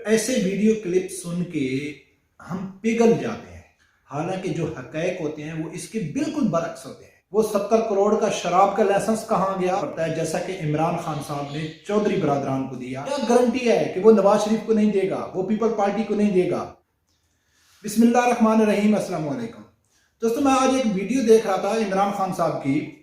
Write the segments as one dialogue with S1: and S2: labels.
S1: ऐसे video clip सुन के हम पिघल जाते हैं। हालांकि जो हक़ाइक़ होते हैं वो इसके बिल्कुल बरअक्स होते हैं। वो 70 करोड़ का शराब का लाइसेंस कहाँ गया पता है, जैसा कि इमरान खान साहब ने चौधरी बरादरान को दिया। क्या गारंटी है कि वो नवाज शरीफ को नहीं देगा, वो पीपल पार्टी को नहीं देगा। बिस्मिल्लाहिर्रहमानिर्रहीम, अस्सलाम वालेकुम। दोस्तों, मैं आज एक वीडियो देख रहा था इमरान खान साहब की।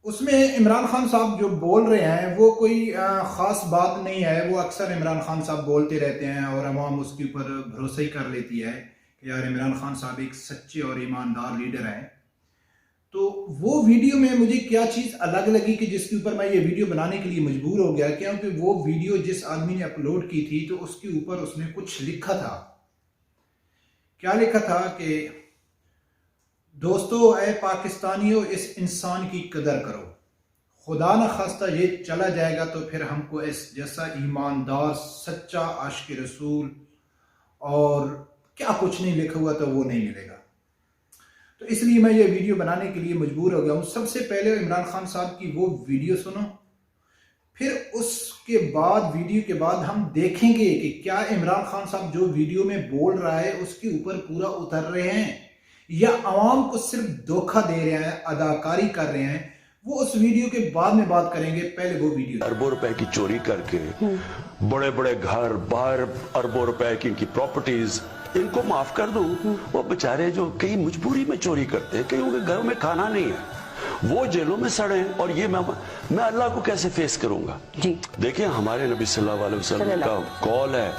S1: उसमें इमरान खान साहब जो बोल रहे हैं वो कोई ख़ास बात नहीं है। वो अक्सर इमरान खान साहब बोलते रहते हैं और अवाम उसके ऊपर भरोसा ही कर लेती है कि यार इमरान खान साहब एक सच्चे और ईमानदार लीडर हैं। तो वो वीडियो में मुझे क्या चीज़ अलग लगी कि जिसके ऊपर मैं ये वीडियो बनाने के लिए मजबूर हो गया, क्योंकि वो वीडियो जिस आदमी ने अपलोड की थी तो उसके ऊपर उसने कुछ लिखा था। क्या लिखा था कि दोस्तों, ऐ पाकिस्तानियों, इस इंसान की कदर करो। खुदा न खास्ता ये चला जाएगा तो फिर हमको इस जैसा ईमानदार सच्चा आशिक रसूल और क्या कुछ नहीं लिखा हुआ तो वो नहीं मिलेगा। तो इसलिए मैं ये वीडियो बनाने के लिए मजबूर हो गया हूँ। सबसे पहले इमरान खान साहब की वो वीडियो सुनो, फिर उसके बाद वीडियो के बाद हम देखेंगे कि क्या इमरान खान साहब जो वीडियो में बोल रहा है उसके ऊपर पूरा उतर रहे हैं या आवाम को सिर्फ धोखा दे रहे हैं, अदाकारी कर रहे हैं। वो उस वीडियो के बाद में बात करेंगे, पहले वो वीडियो।
S2: अरबों रुपए की चोरी करके बड़े बड़े घर बाहर, अरबों रुपए की इनकी प्रॉपर्टीज, इनको माफ कर दूं। वो बेचारे जो कई मजबूरी में चोरी करते हैं, कईयों के घरों में खाना नहीं है, वो जेलों में सड़े हैं। और ये मैं अल्लाह को कैसे फेस करूंगा जी। देखिए, हमारे नबी सल्लल्लाहु अलैहि वसल्लम का कौल है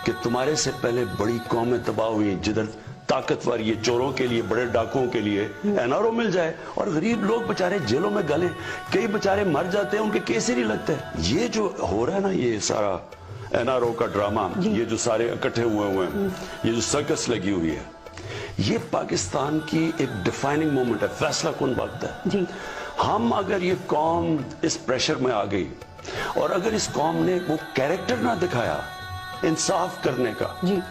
S2: कि तुम्हारे से पहले बड़ी कौमें तबाह हुई, जिधर ताकतवर ये चोरों के लिए, बड़े डाकुओं के लिए एनआरओ मिल जाए और गरीब लोग बेचारे जेलों में गले, कई बेचारे मर जाते हैं, उनके केस ही नहीं लगते। ये जो हो रहा है ना, ये सारा एनआरओ का ड्रामा, ये जो सारे इकट्ठे हुए हैं, ये जो सर्कस लगी हुई है, ये पाकिस्तान की एक डिफाइनिंग मोमेंट है, फैसला कौन वक्त है जी। हम अगर ये कौम इस प्रेशर में आ गई और अगर इस कौम ने वो कैरेक्टर ना दिखाया इंसाफ करने का जी,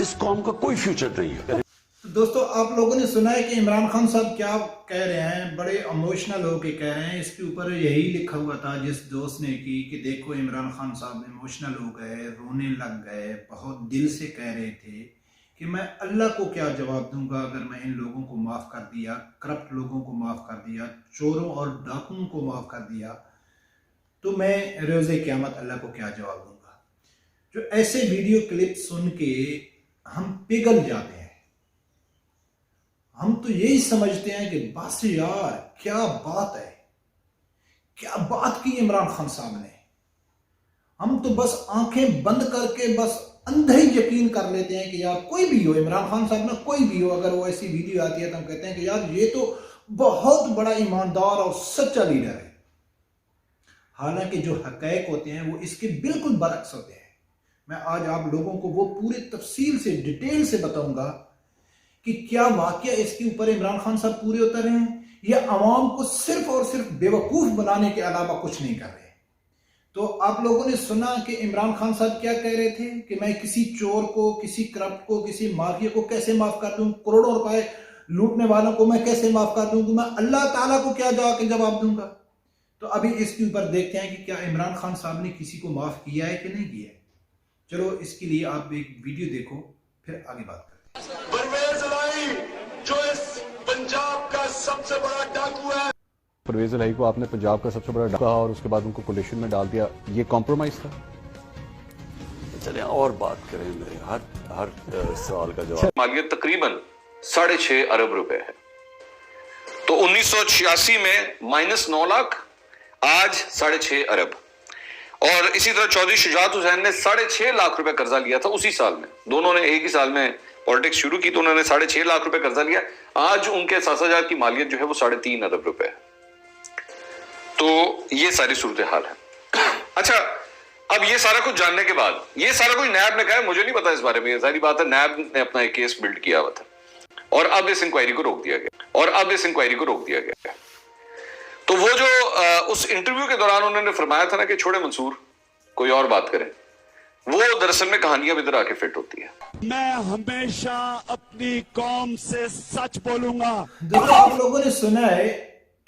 S2: इस कौम का कोई फ्यूचर नहीं है।
S1: तो दोस्तों, आप लोगों ने सुना है कि इमरान खान साहब क्या कह रहे हैं, बड़े इमोशनल होके कह रहे हैं। इसके ऊपर यही लिखा हुआ था जिस दोस्त ने कि देखो इमरान खान साहब इमोशनल हो गए, रोने लग गए, बहुत दिल से कह रहे थे कि मैं अल्लाह को क्या जवाब दूंगा अगर मैं इन लोगों को माफ़ कर दिया, करप्ट लोगों को माफ़ कर दिया, चोरों और डाकुओं को माफ़ कर दिया, तो मैं रोज़े क़यामत अल्लाह को क्या जवाब दूंगा। जो ऐसे वीडियो क्लिप सुन के हम पिघल जाते हैं। हम तो यही समझते हैं कि बस यार क्या बात है, क्या बात की इमरान खान साहब ने। हम तो बस आंखें बंद करके बस अंधे ही यकीन कर लेते हैं कि यार कोई भी हो, इमरान खान साहब ना कोई भी हो, अगर वो ऐसी वीडियो आती है तो हम कहते हैं कि यार ये तो बहुत बड़ा ईमानदार और सच्चा लीडर है। हालांकि जो हक़ाइक़ होते हैं वो इसके बिल्कुल बरअक्स होते हैं। मैं आज आप लोगों को वो पूरी तफसील से, डिटेल से बताऊंगा कि क्या वाकया इसके ऊपर इमरान खान साहब पूरे उतर रहे हैं या आवाम को सिर्फ और सिर्फ बेवकूफ़ बनाने के अलावा कुछ नहीं कर रहे। तो आप लोगों ने सुना कि इमरान खान साहब क्या कह रहे थे कि मैं किसी चोर को, किसी करप्ट को, किसी माफिया को कैसे माफ़ कर दूं, करोड़ों रुपए लूटने वालों को मैं कैसे माफ़ कर दूं, मैं अल्लाह ताला को क्या जाके जवाब दूंगा। तो अभी इसके ऊपर देखते हैं कि क्या इमरान खान साहब ने किसी को माफ़ किया है कि नहीं किया है। चलो, इसके लिए आप एक वीडियो देखो, फिर आगे बात करें।
S3: परवेज इलाही जो इस पंजाब का सबसे बड़ा डाकू है।
S4: परवेज इलाही को आपने पंजाब का सबसे बड़ा डाकू कहा और उसके बाद उनको कोलिशन में डाल दिया, ये कॉम्प्रोमाइज था।
S2: चले और बात करें, मेरे हर सवाल का जवाब।
S5: मालियत तकरीबन 6.5 अरब रुपए है। तो 1986 में -9 लाख, आज 6.5 अरब। और इसी तरह चौधरी शुजात हुसैन ने 6.5 लाख रुपए कर्जा लिया था उसी साल में। दोनों ने एक ही साल में पॉलिटिक्स शुरू की तो उन्होंने 6.5 लाख रुपए कर्जा लिया। आज उनके सासाजाद की मालियत जो है वो 3.5 अरब रुपए है। तो ये सारी सूरत हाल है। अच्छा, अब ये सारा कुछ जानने के बाद, ये सारा कुछ नैब ने कहा, मुझे नहीं पता इस बारे में, सारी बात है, नैब ने अपना एक केस बिल्ड किया हुआ था और अब इस इंक्वायरी को रोक दिया गया। तो वो जो उस इंटरव्यू के दौरान उन्होंने फरमाया था ना कि छोड़े मंसूर, कोई और बात करें, वो दरअसल में कहानियां इधर आके फिट होती है।
S3: मैं हमेशा अपनी कौम से सच बोलूंगा।
S1: देखो, आप लोगों ने सुना है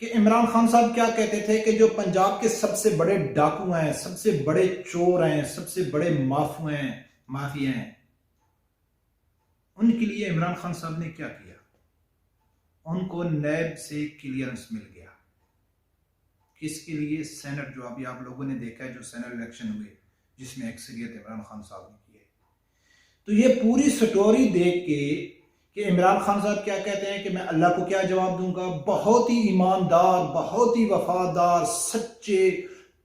S1: कि इमरान खान साहब क्या कहते थे कि जो पंजाब के सबसे बड़े डाकू हैं, सबसे बड़े चोर हैं, सबसे बड़े माफिया हैं, उनके लिए इमरान खान साहब ने क्या किया? उनको नैब से क्लियरेंस मिल गया। किसके लिए? सेनेट, जो अभी आप लोगों ने देखा है, जो सेनेट इलेक्शन हुए जिसमें अक्सरियत इमरान खान साहब ने की है। तो ये पूरी स्टोरी देख के कि इमरान खान साहब क्या कहते हैं कि मैं अल्लाह को क्या जवाब दूंगा, बहुत ही ईमानदार, बहुत ही वफादार, सच्चे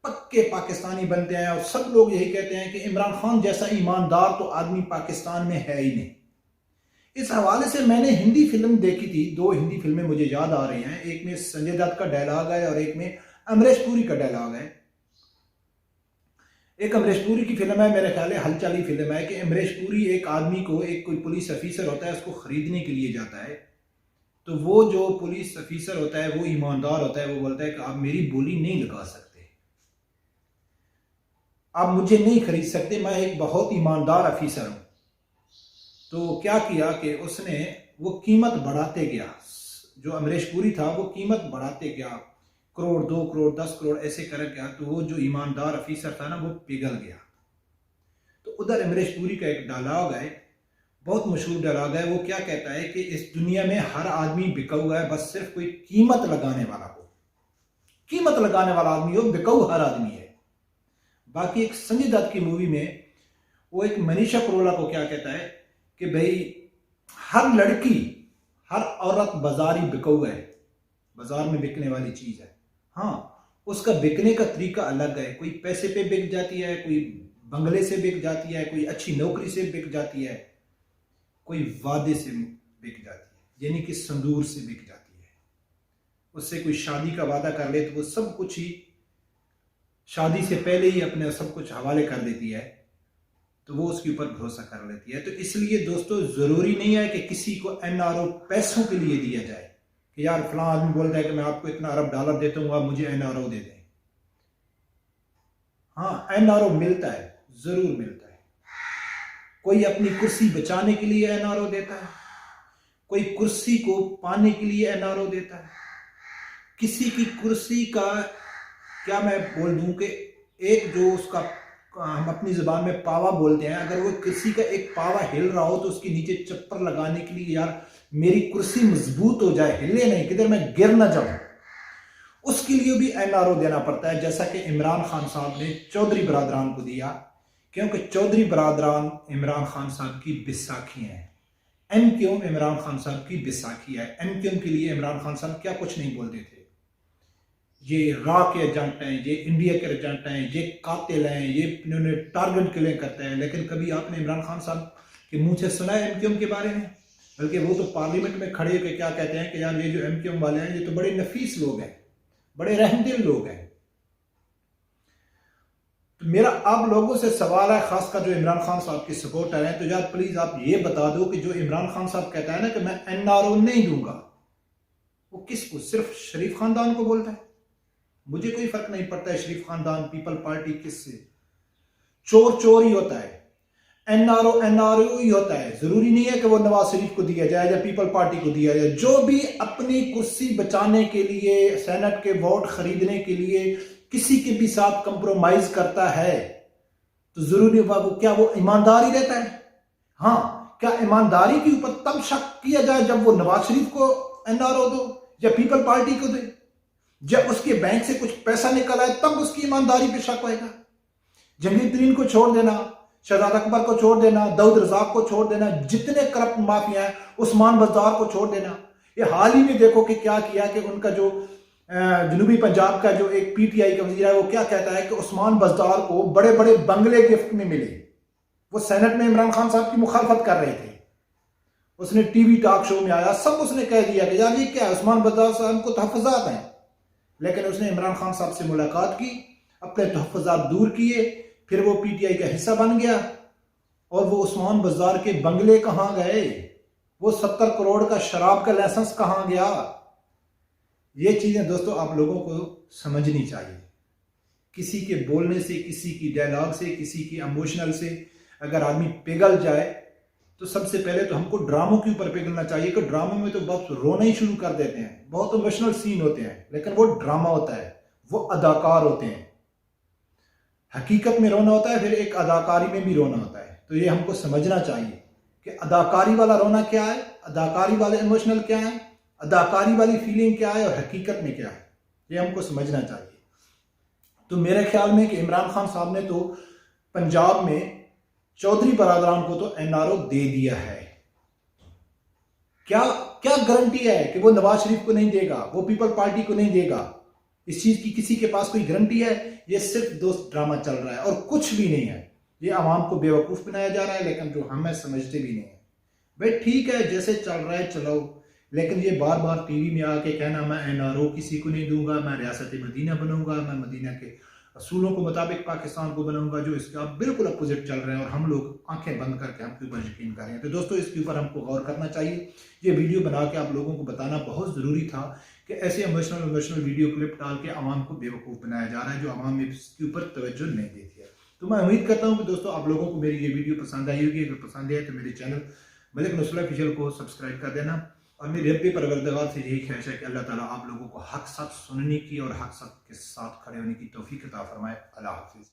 S1: पक्के पाकिस्तानी बनते हैं। और सब लोग यही कहते हैं कि इमरान खान जैसा ईमानदार तो आदमी पाकिस्तान में है ही नहीं। इस हवाले से मैंने हिंदी फिल्म देखी थी, 2 हिंदी फिल्में मुझे याद आ रही हैं। एक में संजय दत्त का डायलॉग है और एक में अमरीश पुरी का डायलॉग है। एक अमरीश पुरी की फिल्म है, मेरे ख्याल है हलचल ही फिल्म है, कि अमरीश पुरी एक आदमी को, एक कोई पुलिस ऑफिसर होता है, उसको खरीदने के लिए जाता है। तो वो जो पुलिस ऑफिसर होता है वो ईमानदार होता है। वो बोलता है कि आप मेरी बोली नहीं लगा सकते, आप मुझे नहीं खरीद सकते, मैं एक बहुत ईमानदार ऑफिसर हूं। तो क्या किया कि उसने वो कीमत बढ़ाते गया। जो अमरीश पुरी था वो कीमत बढ़ाते गया, करोड़, 2 करोड़, 10 करोड़ ऐसे कर गया। तो वो जो ईमानदार ऑफिसर था ना, वो पिघल गया। तो उधर अमरीश पुरी का एक डायलॉग है, बहुत मशहूर डायलॉग है। वो क्या कहता है कि इस दुनिया में हर आदमी बिका हुआ है, बस सिर्फ कोई कीमत लगाने वाला हो, कीमत लगाने वाला आदमी हो, बिकाऊ हर आदमी है। बाकी एक संजय दत्त की मूवी में वो एक मनीषा कोइराला को क्या कहता है कि भाई हर लड़की, हर औरत बाजारी बिकाऊ है, बाजार में बिकने वाली चीज है। हाँ, उसका बिकने का तरीका अलग है। कोई पैसे पे बिक जाती है, कोई बंगले से बिक जाती है, कोई अच्छी नौकरी से बिक जाती है, कोई वादे से बिक जाती है, यानी कि संदूर से बिक जाती है। उससे कोई शादी का वादा कर ले तो वो सब कुछ ही शादी से पहले ही अपने सब कुछ हवाले कर देती है, तो वो उसके ऊपर भरोसा कर लेती है। तो इसलिए दोस्तों, जरूरी नहीं है कि किसी को एनआरओ पैसों के लिए दिया जाए कि यार फलां आदमी बोल रहा है कि मैं आपको इतना अरब डॉलर देता हूँ, आप मुझे एनआरओ दे दें। हाँ, एनआरओ मिलता है, जरूर मिलता है। कोई अपनी कुर्सी बचाने के लिए एनआरओ देता है, कोई कुर्सी को पाने के लिए एनआरओ देता है। किसी की कुर्सी का क्या मैं बोल दूं कि एक जो उसका, हम अपनी जुबान में पावा बोलते हैं, अगर वो किसी का एक पावा हिल रहा हो तो उसके नीचे चप्पर लगाने के लिए, यार मेरी कुर्सी मजबूत हो जाए, हिले नहीं, किधर मैं गिर ना जाऊं, उसके लिए भी एनआरओ देना पड़ता है। जैसा कि इमरान खान साहब ने चौधरी बरादरान को दिया, क्योंकि चौधरी बरादरान इमरान खान साहब की बैसाखी हैं। एमक्यूएम इमरान खान साहब की बैसाखी है। एमक्यूएम के लिए इमरान खान साहब क्या कुछ नहीं बोलते थे, ये रा के एजेंट हैं, ये इंडिया के एजेंट हैं, ये कातिल हैं, ये इन्होंने टारगेट किलिंग करते हैं। लेकिन कभी आपने इमरान खान साहब के मुंह से सुना है एमक्यूएम के बारे में? बल्कि वो तो पार्लियामेंट में खड़े होकर क्या कहते हैं कि यार ये जो एमक्यूएम वाले हैं ये तो बड़े नफीस लोग हैं, बड़े रहमदिल लोग हैं। तो मेरा आप लोगों से सवाल है, खासकर जो इमरान खान साहब की सपोर्टर हैं, तो यार प्लीज आप ये बता दो कि जो इमरान खान साहब कहता है ना कि मैं एनआरओ नहीं दूंगा, वो किसको? सिर्फ शरीफ खानदान को बोलता है? मुझे कोई फर्क नहीं पड़ता है शरीफ खानदान, पीपल पार्टी, किससे। चोर चोर ही होता है, एनआरओ ही होता है। जरूरी नहीं है कि वो नवाज शरीफ को दिया जाए या पीपल पार्टी को दिया जाए। जो भी अपनी कुर्सी बचाने के लिए, सेनेट के वोट खरीदने के लिए किसी के भी साथ कंप्रोमाइज करता है, तो जरूरी वो क्या वो ईमानदार ही रहता है? हाँ, क्या ईमानदारी के ऊपर तब शक किया जाए जब वो नवाज शरीफ को एनआरओ दो या पीपल पार्टी को दे? जब उसके बैंक से कुछ पैसा निकल आए तब उसकी ईमानदारी पे शक होएगा। जंगीर को छोड़ देना, शहजाद अकबर को छोड़ देना, दाऊद रज़ाक को छोड़ देना, जितने करप्ट माफिया हैं, उस्मान बज़दार को छोड़ देना। ये हाल ही में देखो कि क्या किया कि उनका जो जनूबी पंजाब का जो एक पीटीआई का वज़ीर है, वो क्या कहता है कि उस्मान बज़दार को बड़े बड़े बंगले गिफ्ट में मिले। वो सेनेट में इमरान खान साहब की मुखालफत कर रहे थे, उसने टीवी टॉक शो में आया, सब उसने कह दिया कि यार ये क्या है, उस्मान बज़दार साहब को तहफ़्फ़ुज़ात हैं। लेकिन उसने इमरान खान साहब से मुलाकात की, अपने तहफ़्फ़ुज़ात दूर किए, फिर वो पीटीआई का हिस्सा बन गया। और वो उस्मान बज़दार के बंगले कहां गए? वो 70 करोड़ का शराब का लाइसेंस कहां गया? ये चीजें दोस्तों आप लोगों को समझनी चाहिए। किसी के बोलने से, किसी की डायलॉग से, किसी की इमोशनल से अगर आदमी पिघल जाए तो सबसे पहले तो हमको ड्रामों के ऊपर पिघलना चाहिए कि ड्रामों में तो बस रोना ही शुरू कर देते हैं, बहुत इमोशनल सीन होते हैं, लेकिन वो ड्रामा होता है, वो अदाकार होते हैं। हकीकत में रोना होता है, फिर एक अदाकारी में भी रोना होता है। तो ये हमको समझना चाहिए कि अदाकारी वाला रोना क्या है, अदाकारी वाले इमोशनल क्या है, अदाकारी वाली फीलिंग क्या है और हकीकत में क्या है, ये हमको समझना चाहिए। तो मेरे ख्याल में कि इमरान खान साहब ने तो पंजाब में चौधरी बरादरान को तो एनआरओ दे दिया है। क्या क्या गारंटी है कि वो नवाज शरीफ को नहीं देगा, वो पीपल पार्टी को नहीं देगा? इस चीज की किसी के पास कोई गारंटी है? ये सिर्फ दोस्त ड्रामा चल रहा है और कुछ भी नहीं है। ये आवाम को बेवकूफ बनाया जा रहा है, लेकिन जो हमें समझते भी नहीं है। भाई ठीक है, जैसे चल रहा है चलो, लेकिन ये बार बार टीवी में आके कहना मैं एनआरओ किसी को नहीं दूंगा, मैं रियासत मदीना बनूंगा, मैं मदीना के असूलों के मुताबिक पाकिस्तान को बनाऊंगा, जो इसके आप बिल्कुल अपोजिट चल रहे हैं और हम लोग आंखें बंद करके हमके ऊपर यकीन कर रहे हैं। तो दोस्तों, इसके ऊपर हमको गौर करना चाहिए। ये वीडियो बना के आप लोगों को बताना बहुत ज़रूरी था कि ऐसे इमोशनल वीडियो क्लिप डाल के आवाम को बेवकूफ़ बनाया जा रहा है, जो आवाम में इसके ऊपर तवज्जो नहीं देती है। तो मैं उम्मीद करता हूँ कि दोस्तों आप लोगों को मेरी ये वीडियो पसंद आई होगी। अगर पसंद आए तो मेरे चैनल मलिक नसरुल्लाह ऑफिशियल को सब्सक्राइब कर देना। और मेरे रब्बे परवरदिगार से यही ख्वाहिश है कि अल्लाह ताला आप लोगों को हक सच सुनने की और हक सच के साथ खड़े होने की तौफीक अता फरमाए। अल्लाह हाफिज़।